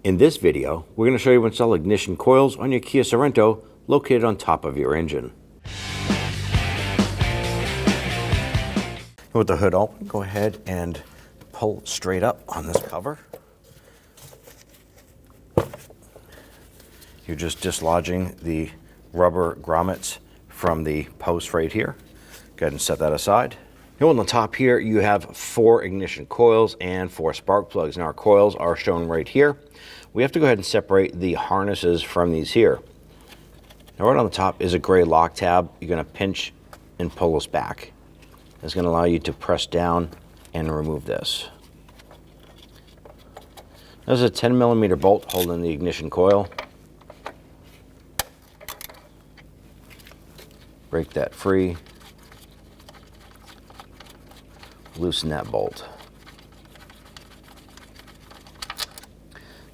In this video, we're going to show you how to install ignition coils on your Kia Sorento located on top of your engine. With the hood open, go ahead and pull straight up on this cover. You're just dislodging the rubber grommets from the post right here. Go ahead and set that aside. Now on the top here, you have 4 ignition coils and 4 spark plugs. Now our coils are shown right here. We have to go ahead and separate the harnesses from these here. Now right on the top is a gray lock tab. You're going to pinch and pull this back. It's going to allow you to press down and remove this. There's a 10mm bolt holding the ignition coil. Break that free. Loosen that bolt.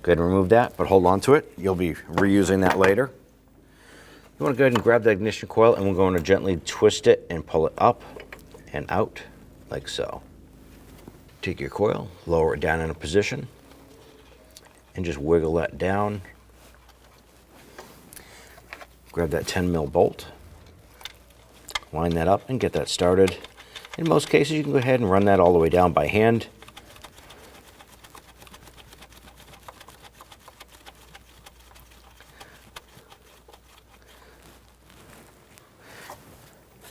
Go ahead and remove that, but hold on to it. You'll be reusing that later. You want to go ahead and grab the ignition coil, and we're going to gently twist it and pull it up and out like so. Take your coil, lower it down in a position, and just wiggle that down. Grab that 10mm bolt, line that up, and get that started. In most cases, you can go ahead and run that all the way down by hand.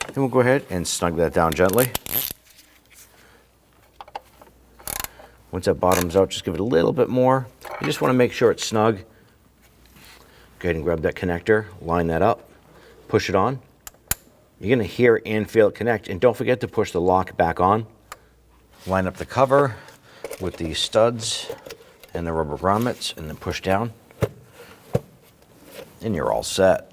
Then we'll go ahead and snug that down gently. Once that bottoms out, just give it a little bit more. You just want to make sure it's snug. Go ahead and grab that connector, line that up, push it on. You're going to hear and feel it connect, and don't forget to push the lock back on. Line up the cover with the studs and the rubber grommets, and then push down, and you're all set.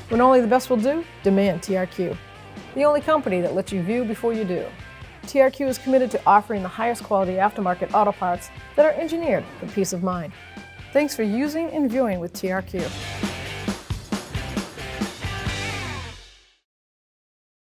When only the best will do, demand TRQ. The only company that lets you view before you do. TRQ is committed to offering the highest quality aftermarket auto parts that are engineered for peace of mind. Thanks for using and viewing with TRQ.